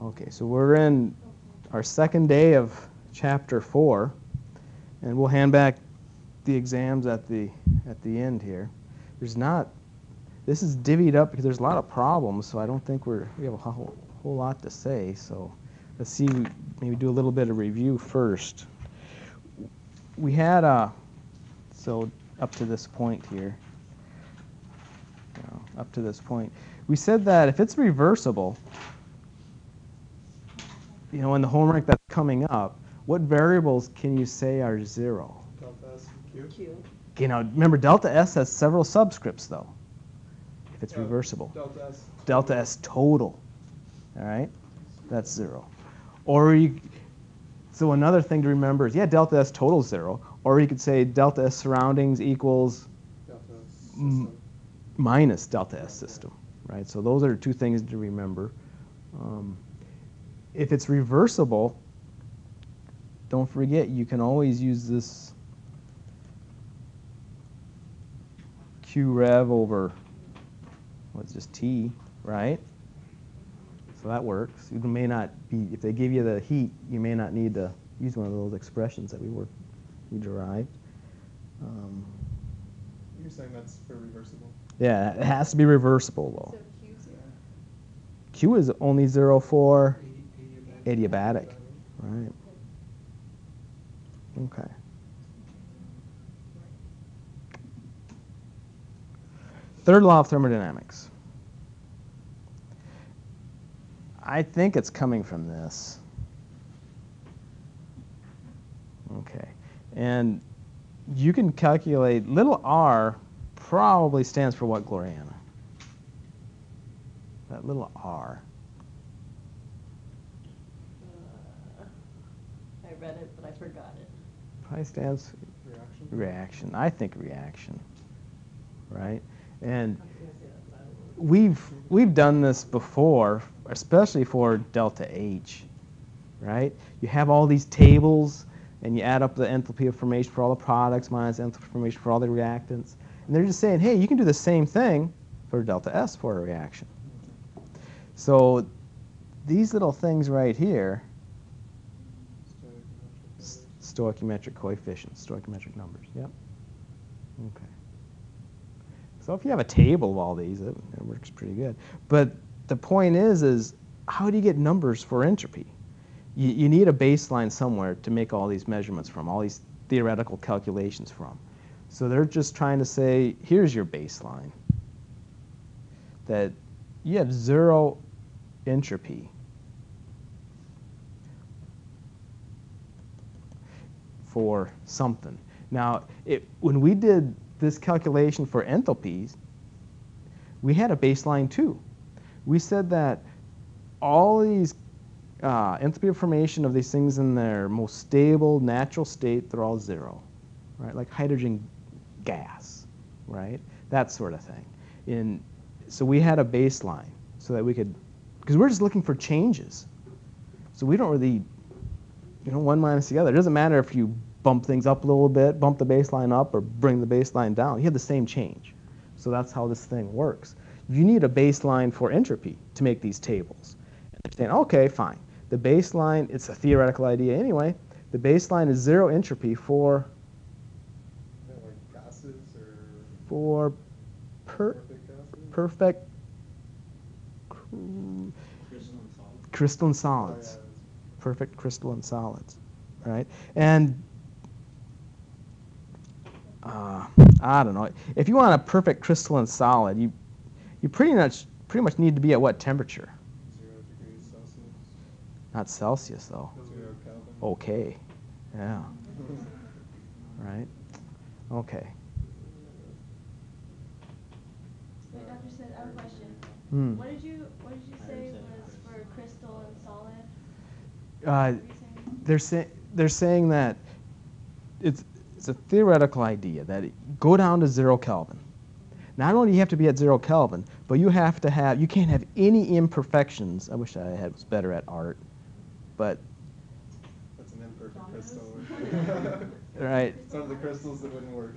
Okay, so we're in our second day of chapter 4, and we'll hand back the exams at the end here. This is divvied up because there's a lot of problems, so I don't think we have a whole lot to say. So let's see, maybe do a little bit of review first. We had so up to this point here, up to this point, we said that if it's reversible, in the homework that's coming up, what variables can you say are 0? Delta S and Q. Remember, delta S has several subscripts, though, if it's reversible. Delta S total, all right? That's 0. So another thing to remember is, delta S total is 0, or you could say delta S surroundings equals minus delta S system, right? So those are two things to remember. If it's reversible, don't forget you can always use this Q rev over what's just T, right? So that works. You may not be, if they give you the heat, you may not need to use one of those expressions that we derived. You're saying that's for reversible? Yeah, it has to be reversible though. So Q 0? Q is only 0 for adiabatic, right? Okay. Third law of thermodynamics. I think it's coming from this. Okay. And you can calculate, little r probably stands for what, Gloriana? That little r. I read it, but I forgot it. Probably stands for reaction. I think reaction, right? And we've done this before, especially for delta H, right? You have all these tables, and you add up the enthalpy of formation for all the products minus enthalpy of formation for all the reactants. And they're just saying, hey, you can do the same thing for delta S for a reaction. So these little things right here, stoichiometric coefficients, stoichiometric numbers, yep. Okay. So if you have a table of all these, it works pretty good. But the point is how do you get numbers for entropy? You need a baseline somewhere to make all these measurements from, all these theoretical calculations from. So they're just trying to say, here's your baseline, that you have 0 entropy for something. Now, when we did this calculation for enthalpies, we had a baseline too. We said that all these enthalpy of formation of these things in their most stable natural state, they're all 0, right? Like hydrogen gas, right? That sort of thing. So we had a baseline so that we could, because we're just looking for changes. So we don't really, one minus the other. It doesn't matter if you bump things up a little bit, bump the baseline up, or bring the baseline down. You have the same change. So that's how this thing works. You need a baseline for entropy to make these tables. And they're saying, okay, fine. The baseline, it's a theoretical idea anyway, the baseline is 0 entropy for like gases or for perfect crystalline solids. Perfect crystalline solids, right? And I don't know. If you want a perfect crystalline solid, you pretty much need to be at what temperature? 0 degrees Celsius. Not Celsius, though. 0 Kelvin. Okay. Yeah. Right? Okay. Hey, Dr. Sid, I have a question. What did you say was for crystal and solid? They're saying that it's a theoretical idea that go down to 0 Kelvin. Not only do you have to be at 0 Kelvin, but you can't have any imperfections. I wish I was better at art, but that's an imperfect crystal. Right. Some of the crystals that wouldn't work.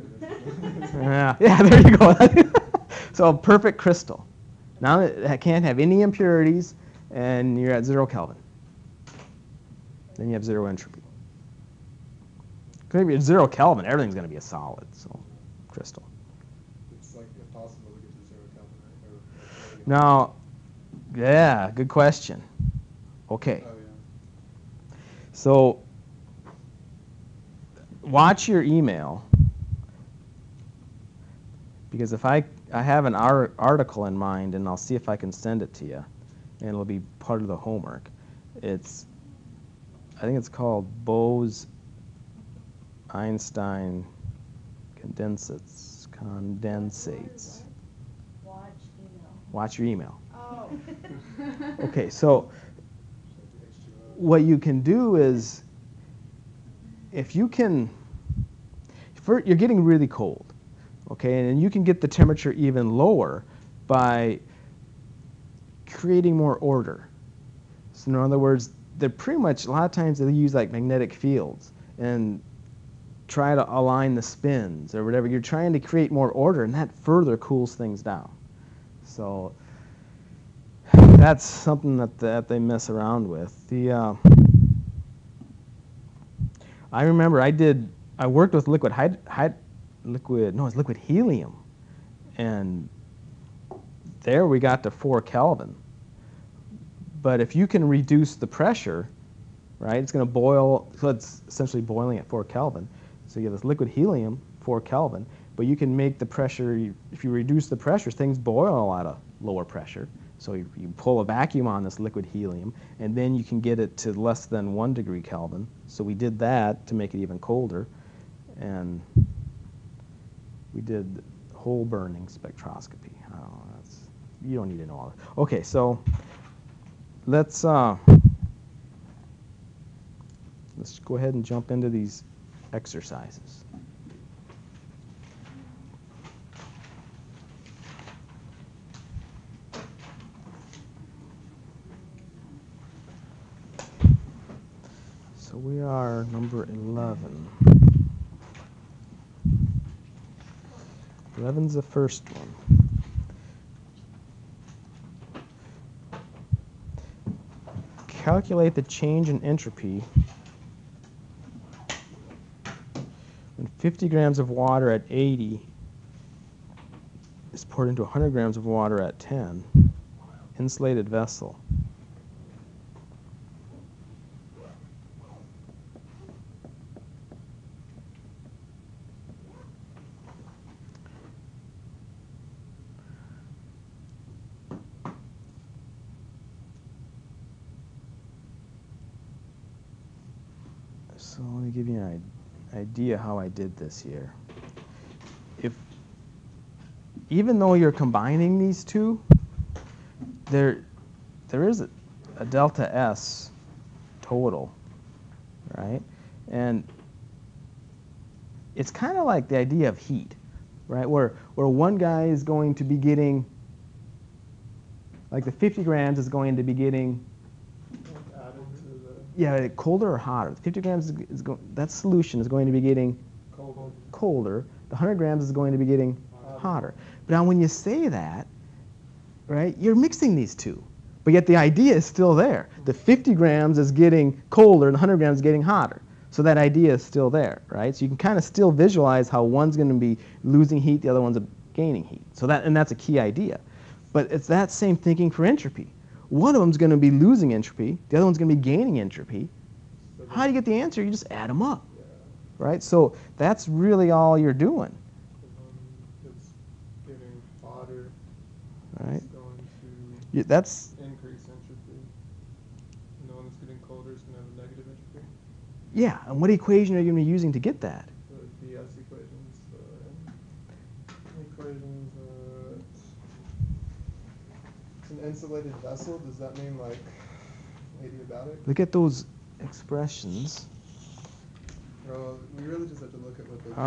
Yeah, there you go. So a perfect crystal. Now it can't have any impurities, and you're at 0 Kelvin. Then you have 0 entropy. Because if you're at 0 Kelvin, everything's going to be a solid, so crystal. It's like impossible to get to 0 Kelvin, right? Now, yeah, good question. Okay. Oh, yeah. So watch your email, because if I have an article in mind, and I'll see if I can send it to you, and it'll be part of the homework. I think it's called Bose-Einstein condensates. Watch your email. Oh. Okay, so what you can do is, if you can, you're getting really cold, okay, and you can get the temperature even lower by creating more order. So in other words, they're pretty much, a lot of times they use like magnetic fields and try to align the spins or whatever. You're trying to create more order, and that further cools things down. So that's something that they mess around with. I remember I worked with liquid helium, and there we got to 4 Kelvin. But if you can reduce the pressure, right, it's going to boil, so it's essentially boiling at 4 Kelvin. So you have this liquid helium, 4 Kelvin, but you can make the pressure, if you reduce the pressure, things boil at a lower pressure. So you pull a vacuum on this liquid helium, and then you can get it to less than 1 degree Kelvin. So we did that to make it even colder, and we did whole burning spectroscopy. I don't know, you don't need to know all that. Okay, so let's go ahead and jump into these exercises. So we are number 11. 11's the first one. Calculate the change in entropy when 50 grams of water at 80 is poured into 100 grams of water at 10, insulated vessel. So let me give you an idea how I did this here. Even though you're combining these two, there is a delta S total, right? And it's kind of like the idea of heat, right? Where one guy is going to be getting, like the 50 grams is going to be getting, yeah, colder or hotter. The 50 grams that solution is going to be getting colder. The 100 grams is going to be getting hotter. But now when you say that, right, you're mixing these two. But yet the idea is still there. The 50 grams is getting colder and the 100 grams is getting hotter. So that idea is still there, right? So you can kind of still visualize how one's going to be losing heat, the other one's gaining heat. So that's a key idea. But it's that same thinking for entropy. One of them's going to be losing entropy, the other one's going to be gaining entropy. How do you get the answer? You just add them up, right? So that's really all you're doing. It's getting hotter. Right. It's going to that's increase entropy. And the one that's getting colder is going to have a negative entropy. Yeah, and what equation are you going to be using to get that? The DS equations. Equations. It's an insulated vessel. Does that mean like adiabatic? Look at those expressions. Well, we really just have to look at what they give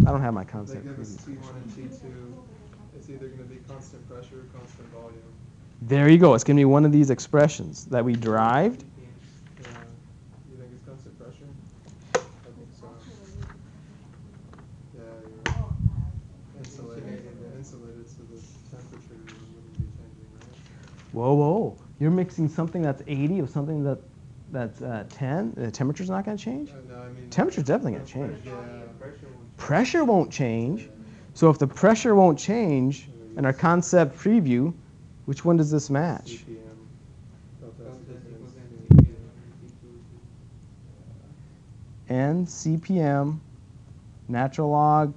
I don't have my us. concept. They give us T1 and T2. It's either going to be constant pressure or constant volume. There you go. It's going to be one of these expressions that we derived. Yeah. You think it's constant pressure? I think so. Yeah, you're insulated so the temperature wouldn't be changing, right? Whoa, whoa. You're mixing something that's 80 with something that's 10. The temperature's not going to change? No, I mean... Temperature's definitely going to change. Yeah. Pressure won't change. So if the pressure won't change in our concept preview, which one does this match? N CPM natural log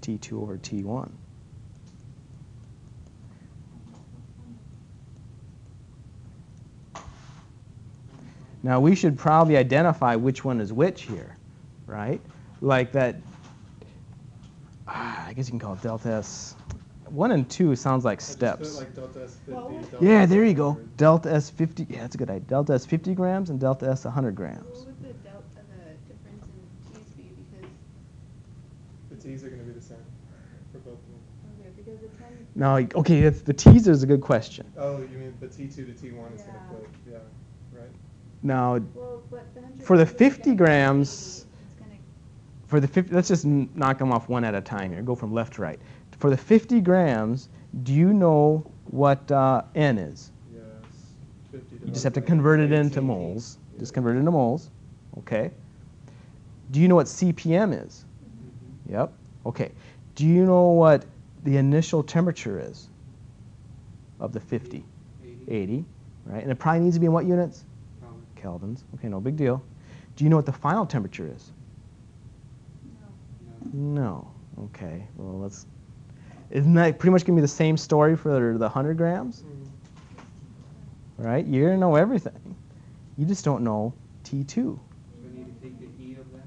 T2 over T1. Now we should probably identify which one is which here, right? Like that, I guess you can call it delta S. 1 and 2 sounds like steps. Like delta S50, delta Yeah, there you go. 100. Delta S50, yeah, that's a good idea. Delta S50 grams and delta S 100 grams. What would the difference in T's be? Because The T's are going to be the same for both of them. okay, because the 10. Now, okay, the T's is a good question. Oh, you mean the T2 to T1 is going to flip? Yeah, right. Now, Well, but the 100 for the grams 50 is grams, it's gonna. for the 50, let's just knock them off one at a time here. Go from left to right. For the 50 grams, do you know what N is? Yes. 50 You just have to convert it into moles. Just convert it into moles. Okay. Do you know what CPM is? Mm-hmm. Yep. Okay. Do you know what the initial temperature is of the 50? 80. Right? And it probably needs to be in what units? Kelvins. Okay, no big deal. Do you know what the final temperature is? No. Okay. Well, let's. Isn't that pretty much going to be the same story for the 100 grams? Mm-hmm. Right? You're going to know everything. You just don't know T2. We need to take the E of that.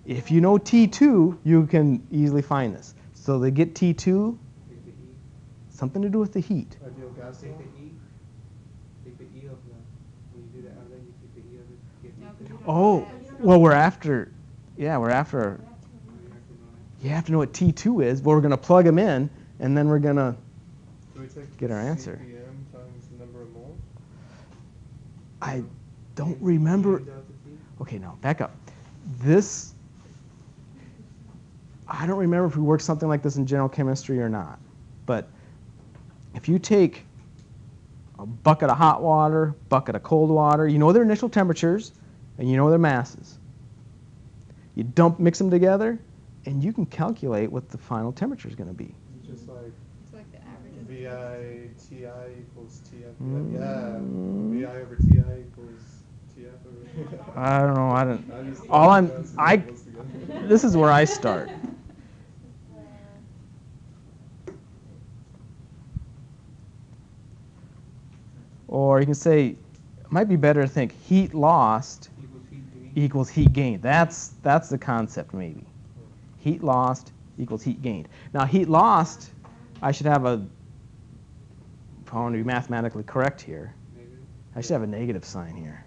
If you know T2, you can easily find this. So they get T2, Take the E. something to do with the heat. Ideal gas Take law? the E. Take the E of the. When you do the outline, you take the E of it. Get No, 'cause E. you don't Oh, know that. well, we're after. Yeah, we're after. You have to know that. You have to know what T2 is, but we're going to plug them in, and then we're going to. Do we take Get the our answer. CPM times the number of moles? I don't remember. Delta T. Okay, now back up. This, I don't remember if we worked something like this in general chemistry or not. But if you take a bucket of hot water, bucket of cold water, you know their initial temperatures, and you know their masses. You mix them together, and you can calculate what the final temperature is going to be. It's just like It's like the average of the VI TI equals TF. Mm. Yeah, VI over TI equals TF over. I don't know. I don't. I just All I'm. bouncing I. tables together. This is where I start. Or you can say, it might be better to think heat lost Equals heat gain. equals heat gained. That's the concept maybe. Heat lost equals heat gained. Now heat lost, I should have a, if I want to be mathematically correct here, Negative. I should have a negative sign here,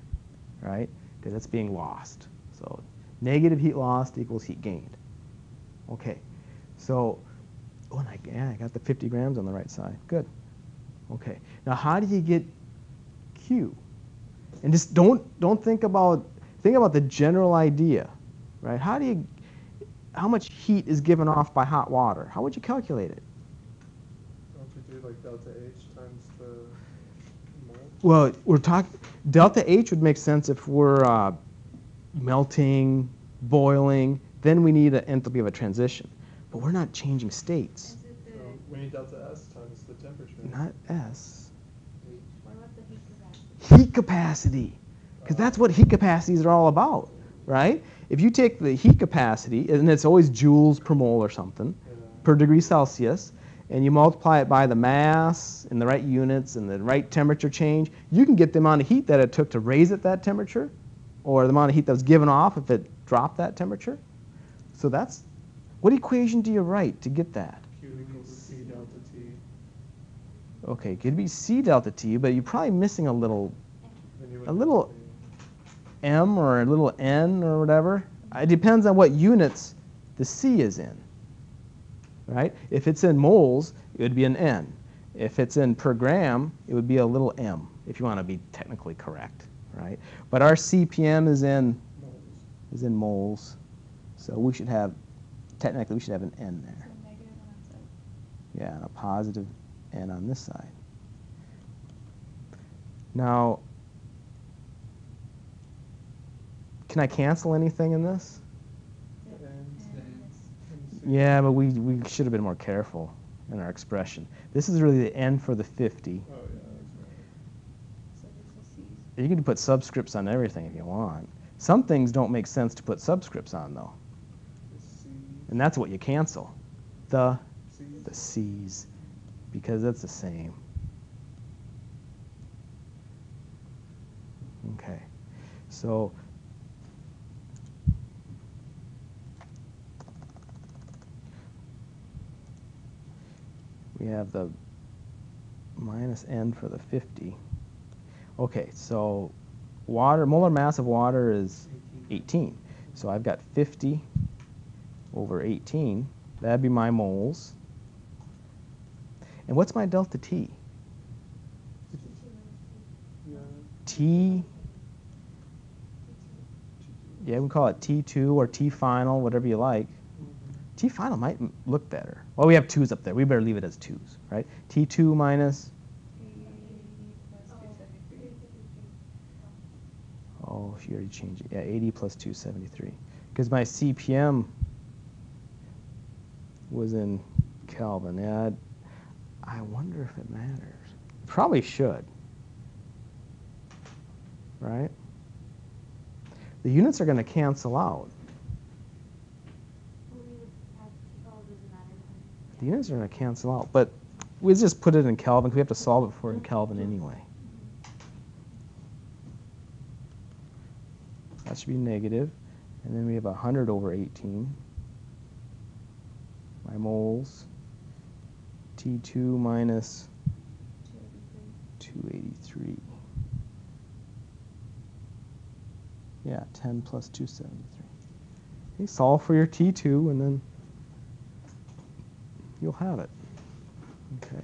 right? Because that's being lost. So negative heat lost equals heat gained. Okay, so, oh, and I got the 50 grams on the right side. Good. Okay, now how do you get Q? And just don't think about the general idea, right? How much heat is given off by hot water? How would you calculate it? Don't you do like delta H times the mole? Well, we're talking delta H would make sense if we're melting, boiling. Then we need an enthalpy of a transition, but we're not changing states. Is it the, So we need delta S times the temperature. Not S. what about the heat capacity? Heat capacity, because that's what heat capacities are all about, right? If you take the heat capacity, and it's always joules per mole or something, per degree Celsius, and you multiply it by the mass in the right units and the right temperature change, you can get the amount of heat that it took to raise it that temperature, or the amount of heat that was given off if it dropped that temperature. So that's, what equation do you write to get that? Q equals C delta T. Okay, it could be C delta T, but you're probably missing a little Then you would A have little- to be- M or a little N or whatever. It depends on what units the C is in, right? If it's in moles, it would be an N. If it's in per gram, it would be a little M, if you want to be technically correct, right? But our CPM is in moles, so we should have, technically we should have an N there. So negative on that side. Yeah, and a positive N on this side. Now, can I cancel anything in this? Yeah, but we should have been more careful in our expression. This is really the N for the 50. Oh, yeah, that's right. So this is C's. You can put subscripts on everything if you want. Some things don't make sense to put subscripts on, though. The C's. And that's what you cancel. The C's. C's, because that's the same. Okay, so we have the minus N for the 50. Okay, so water, molar mass of water is 18. So I've got 50 over 18. That'd be my moles. And what's my delta T? Yeah. T, yeah, we call it T2 or T final, whatever you like. T final might look better. Well, we have 2's up there. We better leave it as 2's, right? T2 minus, 80 plus 273. oh, she already changed it. Yeah, 80 plus 273. Because my CPM was in Kelvin. Yeah, I wonder if it matters. Probably should, right? The units are going to cancel out. The units are going to cancel out, but we just put it in Kelvin because we have to solve it for in Kelvin anyway. That should be negative. And then we have 100 over 18. My moles. T2 minus 283. Yeah, 10 plus 273. Okay, solve for your T2 and then you'll have it. Okay.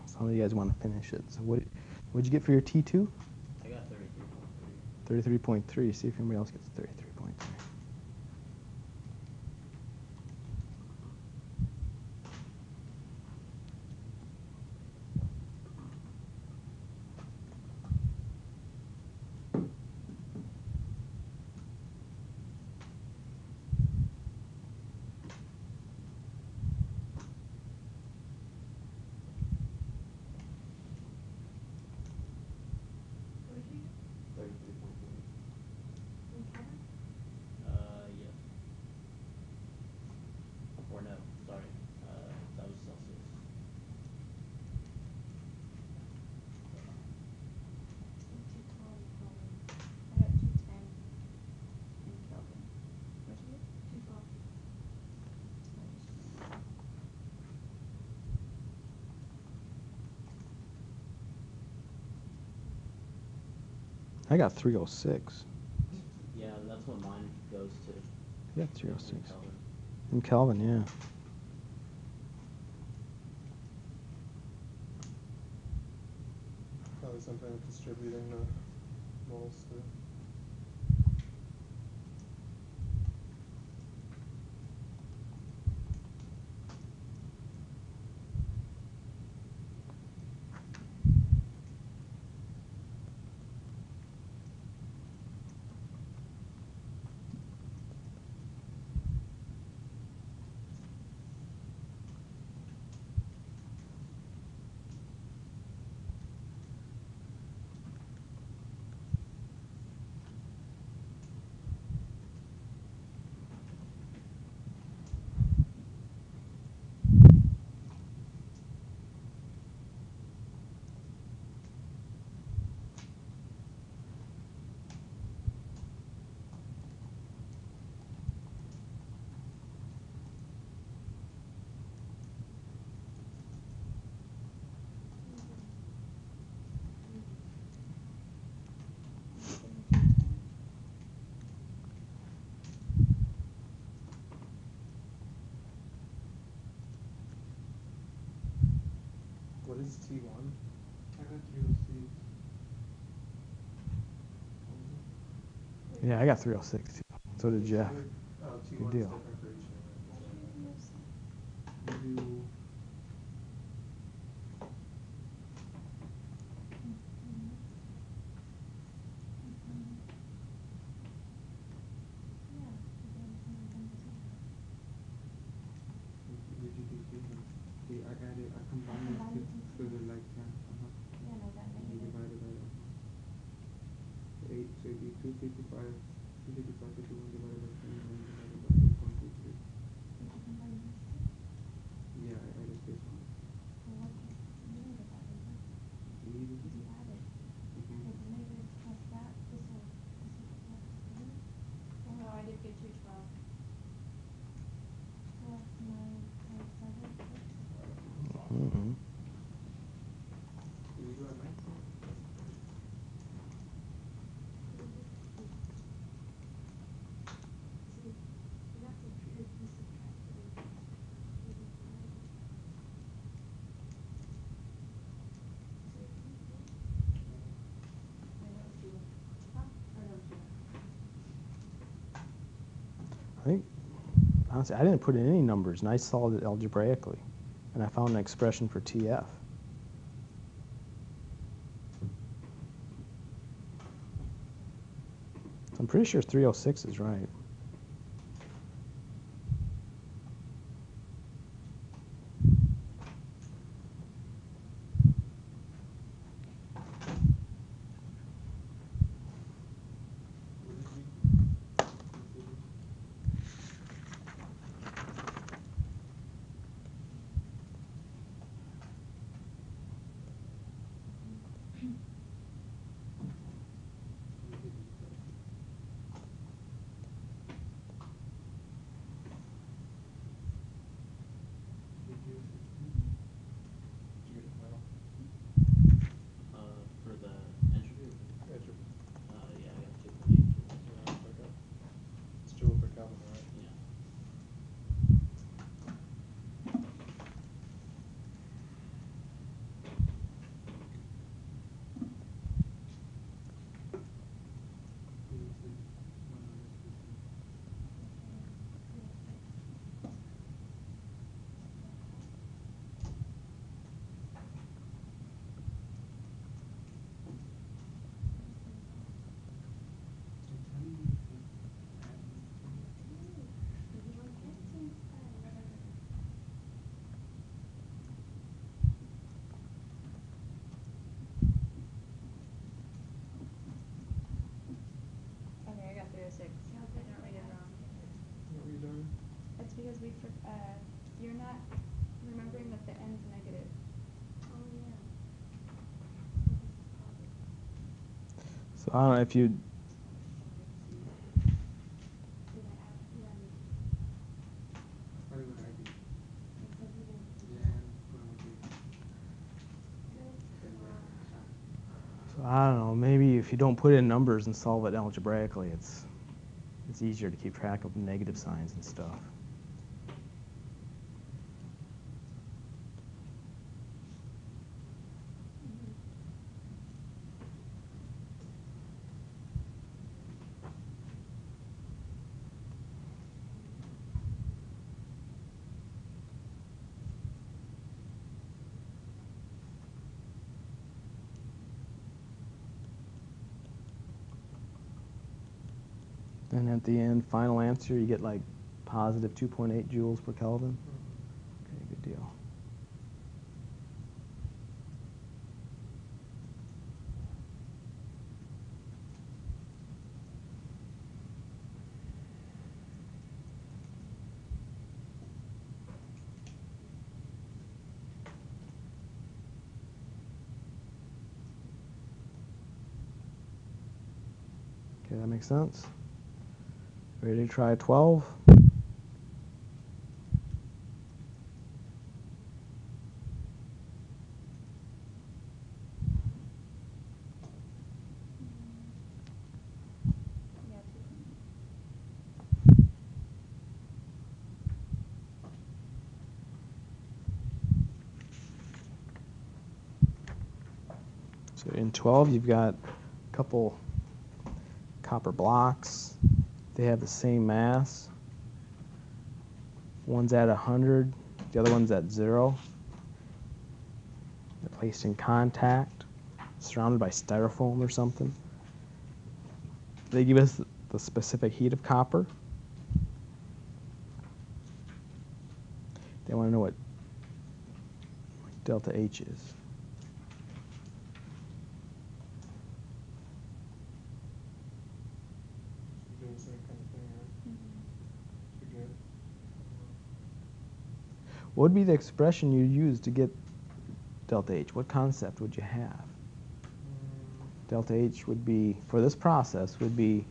Some of you guys want to finish it. So what'd you get for your T2? I got 33.3. 33.3. See if anybody else gets 33.3. Yes. Or no, sorry. That was Celsius. I got 210 in Kelvin. What'd you get? 212. I got 306. Yeah, that's what mine goes to. Yeah, 306. Kelvin. In Kelvin, yeah. Probably something with distributing the moles too. is T1. I got 306. Yeah, I got 306 too. So did Jeff. Oh, T1 Good is deal. different for each unit. We do I added, I combined these two, so they're like 10. And we divided by 8, so it'd be 255, 255, 51 divided by 10, and divided by 8.23. Yeah, I added this one. No, I did get 212. Mm-hmm. Did we do it right? I think, honestly, I didn't put in any numbers, and I solved it algebraically. And I found an expression for TF. So I'm pretty sure 306 is right. Did you get the final? For the entropy. Entropy. Yeah, I got 2.8 joules. Okay. It's joule per Kelvin, right? Yeah. Okay, I got 306. I didn't read it wrong. What were you doing? It's because you're not remembering that the end's negative. Oh, yeah. So I don't know if you, Probably what I did. Yeah, so I don't know, maybe if you don't put in numbers and solve it algebraically, it's easier to keep track of negative signs and stuff. And at the end, final answer, you get like positive 2.8 joules per Kelvin. Okay, good deal. Okay, that makes sense. Ready to try 12? Yeah, 2. So in 12, you've got a couple copper blocks. They have the same mass. One's at 100, the other one's at 0. They're placed in contact, surrounded by styrofoam or something. They give us the specific heat of copper. They want to know what delta H is. Doing the same kind of thing, right? Pretty good. What would be the expression you use to get delta H? What concept would you have? Delta H would be, for this process, would be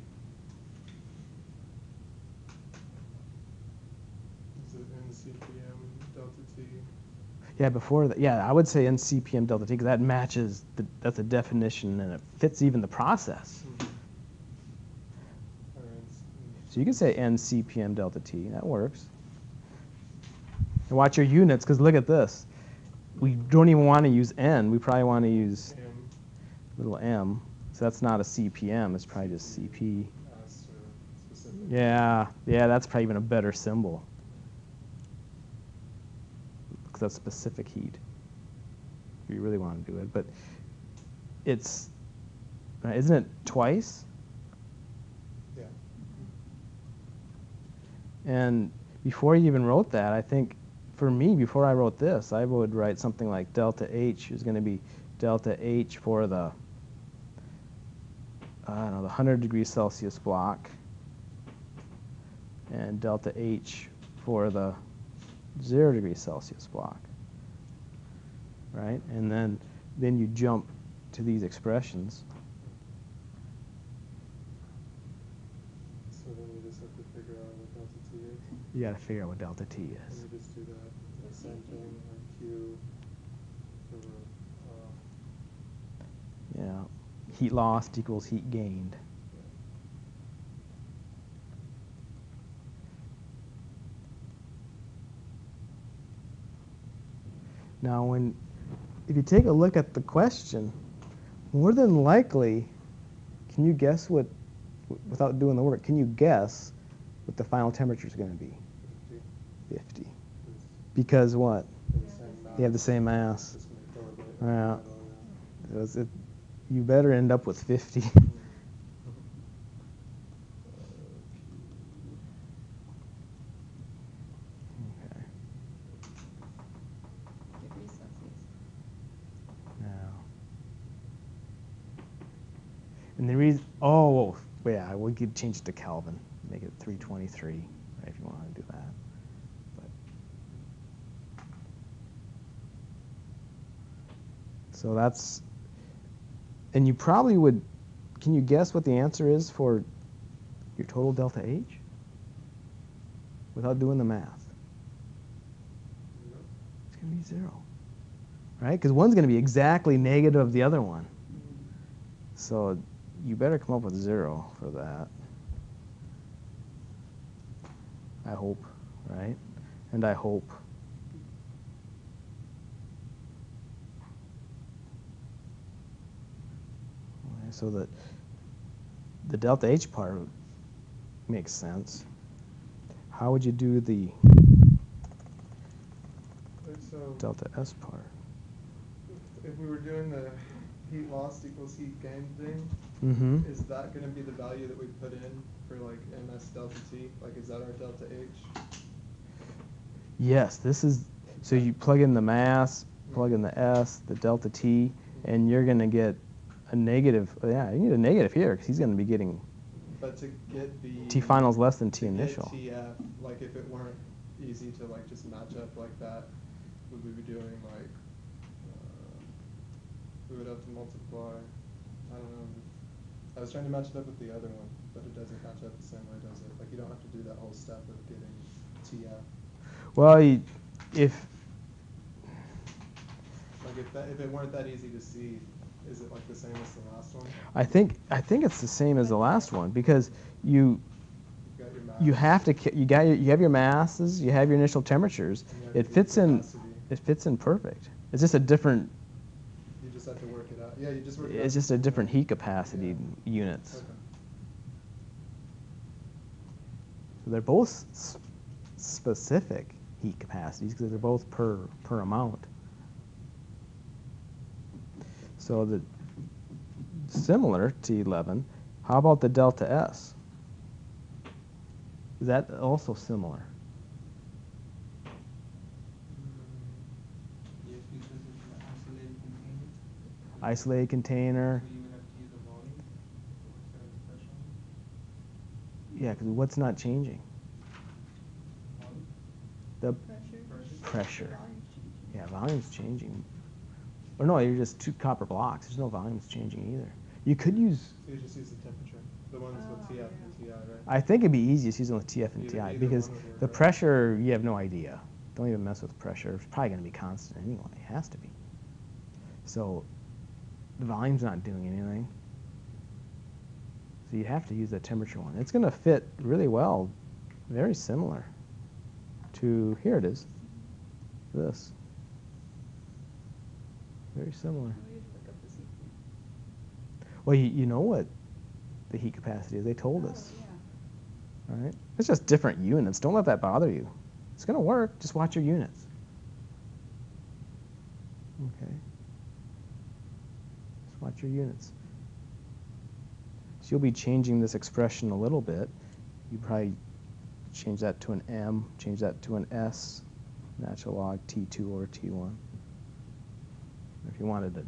Is it NCPM delta T? yeah, before that, yeah, I would say NCPM delta T because that matches, that's a definition and it fits even the process. Or So you can say NCPM delta T, that works. And watch your units because look at this. We don't even want to use N, we probably want to use M, little m. So that's not a CPM, it's probably just CP. S, or specific. Yeah, that's probably even a better symbol. Because that's specific heat. If you really want to do it. But it's, isn't it twice? Yeah. And before you even wrote that, I think, for me, before I wrote this, I would write something like delta H is going to be delta H for the, I don't know, the 100 degrees Celsius block, and delta H for the 0 degrees Celsius block, right? And then you jump to these expressions. So then you just have to figure out what delta T is. You got to figure out what delta T And is. you just do that. The same thing, like Q for Yeah, heat lost equals heat gained. Now, if you take a look at the question, more than likely, can you guess what, without doing the work, can you guess what the final temperature is going to be? 50. 50. Because what? They're the same mass. They have the same mass. Just gonna correlate with Yeah. the middle, You better end up with 50. Okay. Degrees Celsius. Now. And the reason, oh, yeah, we could change it to Kelvin, make it 323, right, if you want to do that. But. So that's, and you probably would, can you guess what the answer is for your total delta H? Without doing the math. It's going to be 0. Right? Because one's going to be exactly negative of the other one. So you better come up with 0 for that. I hope, right? And I hope. Okay, so that the delta H part makes sense. How would you do the So delta S part? if we were doing the heat lost equals heat gain thing, Mm-hmm. is that going to be the value that we put in for like ms delta T? Like, is that our delta H? Yes, this is, so you plug in the mass, plug in the S, the delta T, and you're going to get a negative, yeah, you need a negative here because he's going to be getting But to get the T finals less than T to get initial. TF, like if it weren't easy to like just match up like that, would we be doing like we would have to multiply? I don't know. I was trying to match it up with the other one, but it doesn't match up the same way, does it? Like you don't have to do that whole step of getting TF. Well, Like if it weren't that easy to see, is it like the same as the last one? I think it's the same as the last one because you You've got your mass. you have to you have your masses, you have your initial temperatures. and you have It your fits in capacity. perfect. It's just a different. You just have to work it out. Yeah, you just work it It's out. just a different heat capacity units. Okay. So they're both specific heat capacities because they're both per amount. So the similar to 11, how about the delta S? Is that also similar? Yes, because it's an isolated container. Isolated container. So you would have to use a volume instead of the pressure. Yeah, because what's not changing? Volume? The pressure. Yeah, volume's changing. Or no, you're just two copper blocks. There's no volumes changing either. You could use. So you just use the temperature, the ones with TF and TI, right? I think it'd be easiest using with TF and TI Either because one would work, the right? pressure, you have no idea. Don't even mess with pressure. It's probably going to be constant anyway. It has to be. So the volume's not doing anything. So you have to use that temperature one. It's going to fit really well, very similar to, here it is, this. Very similar. Well, you know what the heat capacity is. They told us. All right? It's just different units. Don't let that bother you. It's going to work. Just watch your units. Okay. Just watch your units. So you'll be changing this expression a little bit. You probably change that to an M, change that to an S, natural log T2 or T1. If you wanted to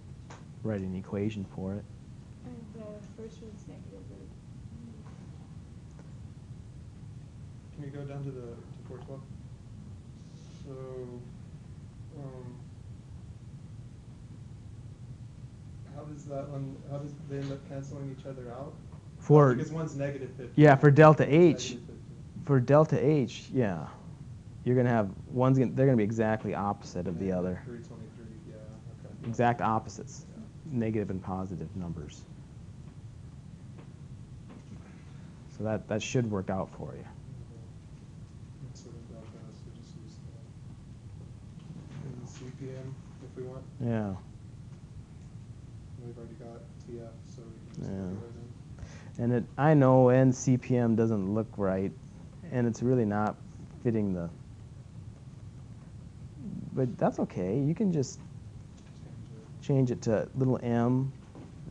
write an equation for it. And the first one's negative, right? Can you go down to 412? So, how does that one? How does they end up canceling each other out? For Because one's negative 50. yeah, for delta one's H, negative 50. for delta H, yeah, you're gonna have they're gonna be exactly opposite of And the then other. 323. Yeah. Okay. Exact opposites, Yeah. negative and positive numbers. So that should work out for you. So then delta S, we just use the CPM if we want. Yeah. We've already got TF, so we can just Yeah. put it right in. And I know N CPM doesn't look right, and it's really not fitting the. But that's okay. You can just change it to little m,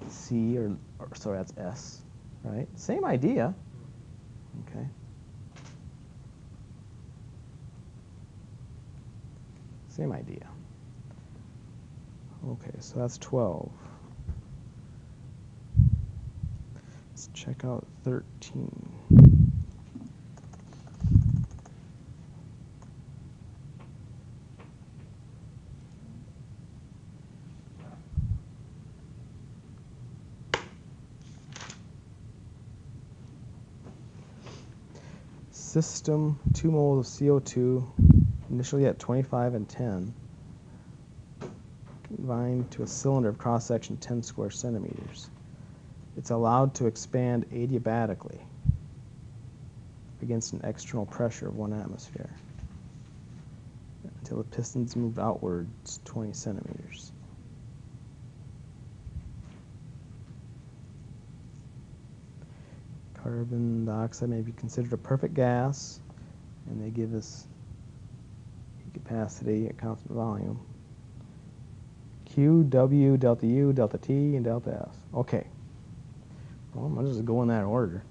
c, or sorry, that's s, right? Same idea. Okay. Same idea. Okay, so that's 12. Let's check out 13. System, 2 moles of CO2, initially at 25 and 10, confined to a cylinder of cross-section 10 square centimeters. It's allowed to expand adiabatically against an external pressure of 1 atmosphere until the pistons move outwards 20 centimeters. Carbon dioxide may be considered a perfect gas, and they give us heat capacity at constant volume. Q, W, delta U, delta T, and delta S. Okay. Well, I'm going to just go in that order.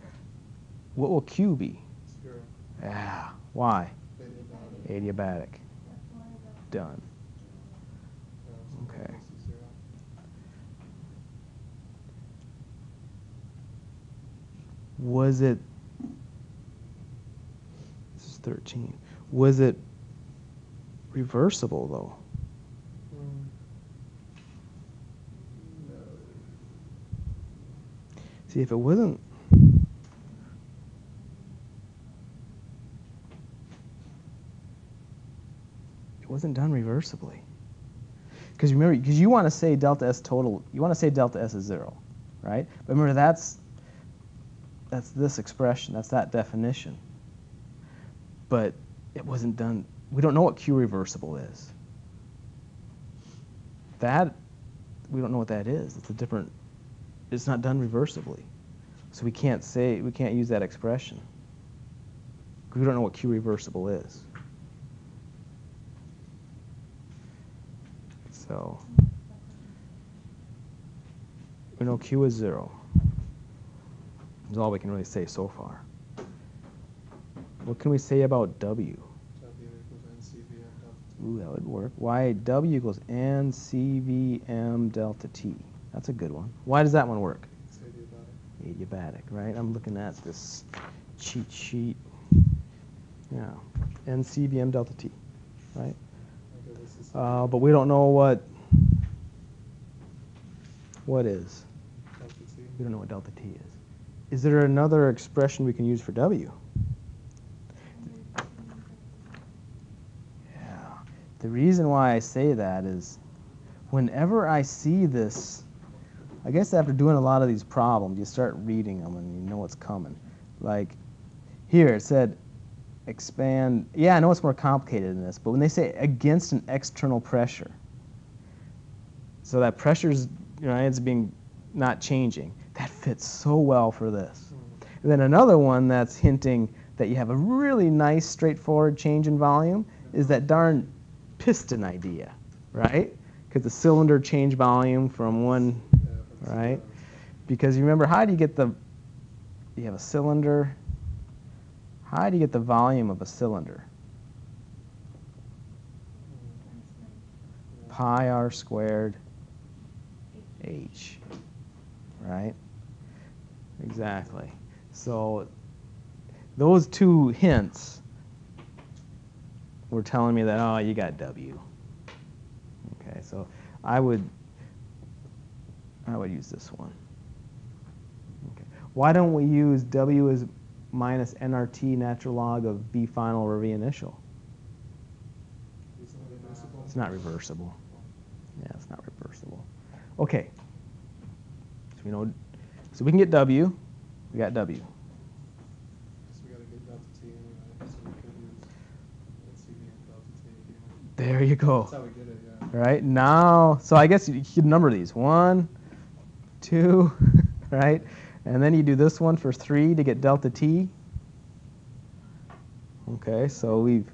What will Q be? 0. Yeah. Why? Adiabatic. Adiabatic. Done. So Okay. this is 0. Was it, this is 13, was it reversible though? No. See, if it wasn't, it wasn't done reversibly. Because remember, because you want to say delta S total, you want to say delta S is 0, right? But remember, that's this expression, that's that definition. But it wasn't done, we don't know what Q reversible is. That we don't know what that is. It's a different, it's not done reversibly. So we can't use that expression. We don't know what Q reversible is. So we know Q is 0. That's all we can really say so far. What can we say about W? W equals NCVM delta T. Ooh, that would work. Why W equals NCVM delta T. That's a good one. Why does that one work? It's adiabatic. Adiabatic, right? I'm looking at this cheat sheet. Yeah, NCVM delta T, right? Okay, this is But we don't know what is. delta T. We don't know what delta T is. Is there another expression we can use for W? Yeah. The reason why I say that is whenever I see this, I guess after doing a lot of these problems, you start reading them and you know what's coming. Like here it said expand. Yeah, I know it's more complicated than this, but when they say against an external pressure, so that pressure's, it's being not changing. That fits so well for this. And then another one that's hinting that you have a really nice straightforward change in volume is that darn piston idea, right? Because the cylinder change volume from one, right? Because you remember, how do you get you have a cylinder. How do you get the volume of a cylinder? Pi r squared h, right? Exactly. So those two hints were telling me that, oh, you got W. Okay, so I would use this one. Okay. Why don't we use W as minus nRT natural log of B final over V initial? It's not reversible. Yeah, it's not reversible. Okay. So we can get W. We got W. So we got to get delta T anyway, so we could use NCVM delta T. There you go. That's how we get it, yeah. Right now, so I guess you could number these 1, 2, right? And then you do this one for 3 to get delta T. Okay, so we've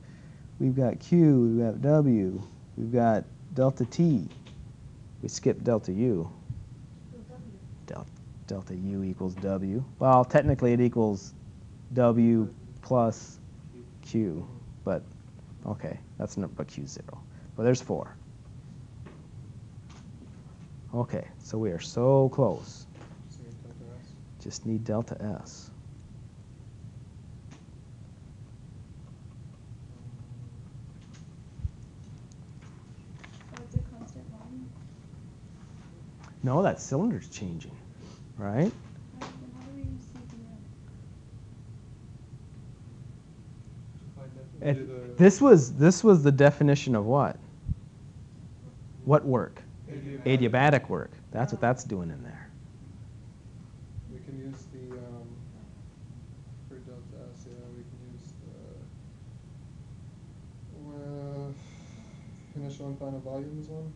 got Q, we've got W, we've got delta T. We skipped delta U. Delta U equals W. Well, technically it equals W plus Q, but okay, that's not but Q 0. But there's 4. Okay, so we are so close. So we get delta S. Just need delta S. So it's a constant volume? No, that cylinder's changing, right? Then how do we use CVM? This was the definition of what? What work? Adiabatic work. That's what that's doing in there. We can use the, for delta S, yeah, we can use the initial and final volumes one.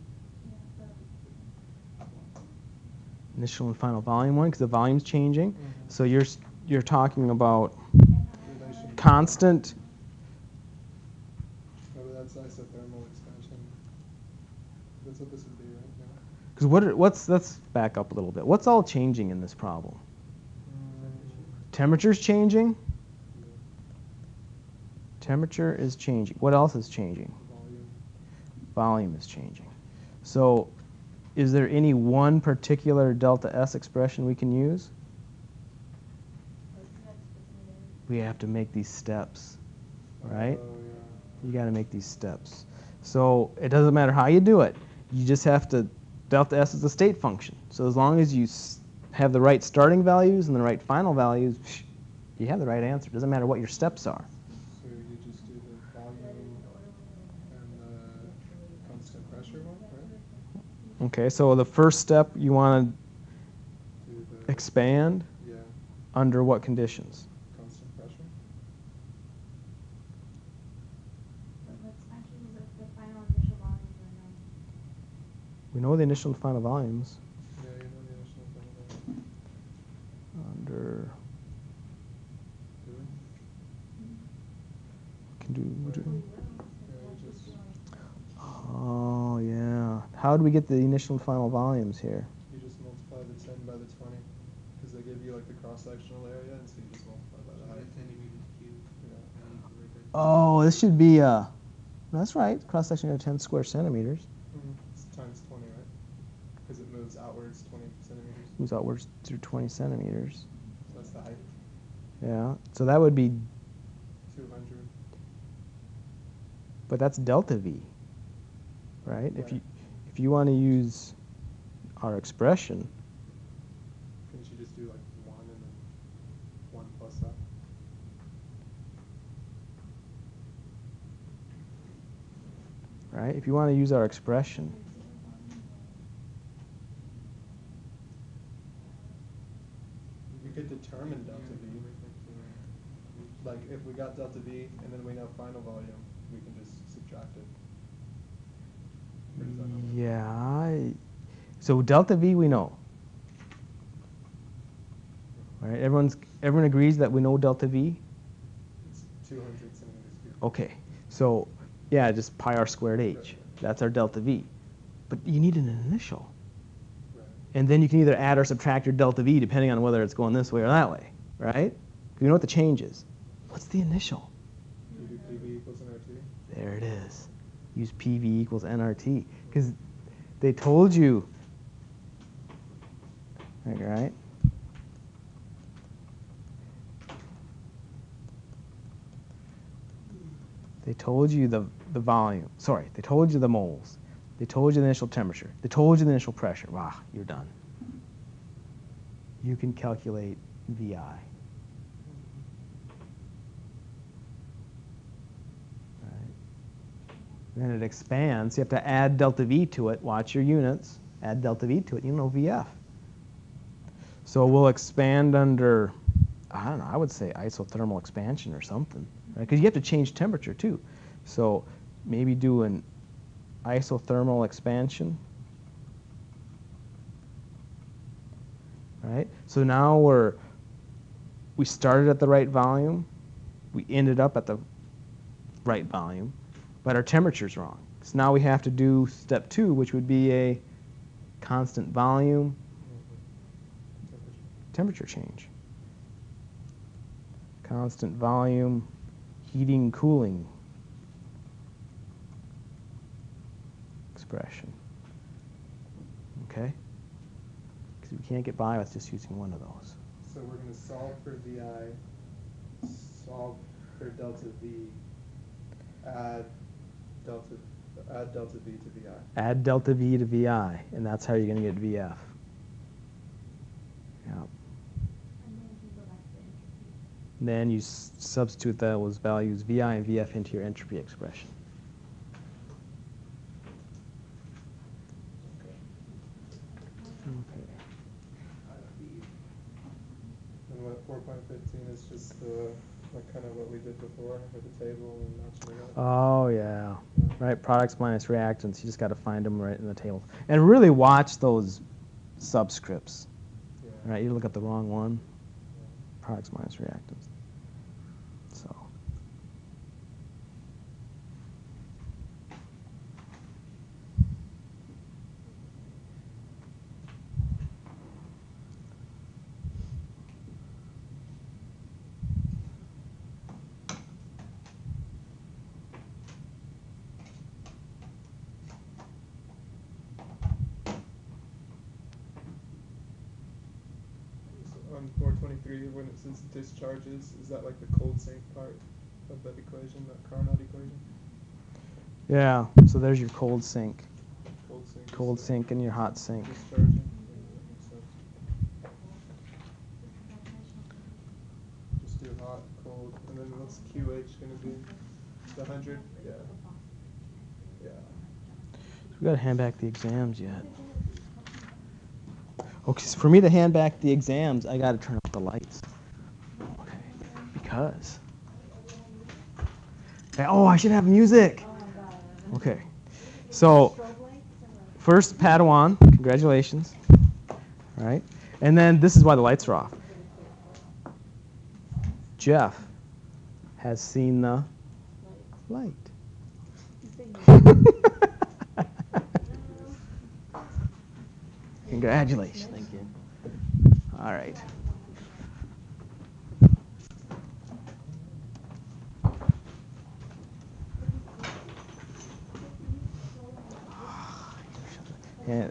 Initial and final volume one, because the volume's changing. So you're talking about Relation. constant. Oh, but that's isothermal expansion. That's what this would be, right? Yeah. Because let's back up a little bit. What's all changing in this problem? Temperature's changing. Temperature is changing. What else is changing? Volume. Volume is changing. So is there any one particular delta S expression we can use? We have to make these steps, right? Oh, yeah. You got to make these steps. So it doesn't matter how you do it. You just have to, delta S is a state function. So as long as you have the right starting values and the right final values, you have the right answer. It doesn't matter what your steps are. So you just do the volume and the constant pressure one, right? Okay, so the first step you want Do to the, expand yeah, under what conditions? constant pressure. But the expansion is like the final initial volumes are known. We know the initial and final volumes Yeah, you know the initial thing. under. Do it. Can do. Yeah, you just Oh yeah. How do we get the initial and final volumes here? multiply the 10 by the 20 because they give you like the cross-sectional area, and so you just multiply by the height. Centimeters cubed. Yeah. And equal like that. Oh, this should be that's right. Cross section of 10 square centimeters. It's times 20, right? Because it moves outwards 20 centimeters. Moves outwards through 20 centimeters. So that's the height. Yeah. So that would be, 200. but that's delta V, right? Right. If you want to use our expression, Couldn't you just do like 1 and then 1 plus that? right? If you want to use our expression, We could determine delta V. Like if we got delta V and then we know final volume, we can just subtract it. Or does that not work? yeah. So delta V we know, right? Everyone agrees that we know delta V. It's 200 centimeters cubed. Okay. So yeah, just pi r squared h. That's our delta V. But you need an initial. Right. And then you can either add or subtract your delta V depending on whether it's going this way or that way, right? You know what the change is. What's the initial? You do PV equals nRT. There it is. Use PV equals nRT. Because they told you, right? They told you the volume. Sorry, they told you the moles. They told you the initial temperature. They told you the initial pressure. Wow, you're done. You can calculate VI. Right? Then it expands. You have to add delta V to it. Watch your units. Add delta V to it. You know VF. So we'll expand under, I don't know, I would say isothermal expansion or something. Right? Because you have to change temperature too. So maybe do an isothermal expansion. Right? So now we started at the right volume. We ended up at the right volume, but our temperature's wrong. So now we have to do step 2, which would be a constant volume temperature change. Constant volume heating cooling expression. Okay? Because we can't get by with just using one of those. So we're going to solve for VI, solve for delta V, add delta V to VI. Add delta V to VI, and that's how you're going to get VF. Yeah. Then you substitute those values VI and VF into your entropy expression. Okay. And what 4.15 is just like kind of what we did before with the table and matching it up. Oh yeah, right. Products minus reactants. You just got to find them right in the table, and really watch those subscripts. Yeah. Right, you look at the wrong one. Products minus reactants. So. On 423, when it says discharges, is that like the cold sink part of that equation, that Carnot equation? Yeah. So there's your cold sink. Cold sink. is Cold the sink and your hot sink. Discharging. Yeah, that makes sense. Just do hot, cold, and then what's QH going to be? The 100? Yeah. Yeah. We got to hand back the exams yet. Okay, so for me to hand back the exams, I got to turn up the lights. Okay, because. Okay, oh, I should have music. Okay, so first Padawan. Congratulations. All right. And then this is why the lights are off. Jeff has seen the light. Congratulations. Thank you. All right. Yeah,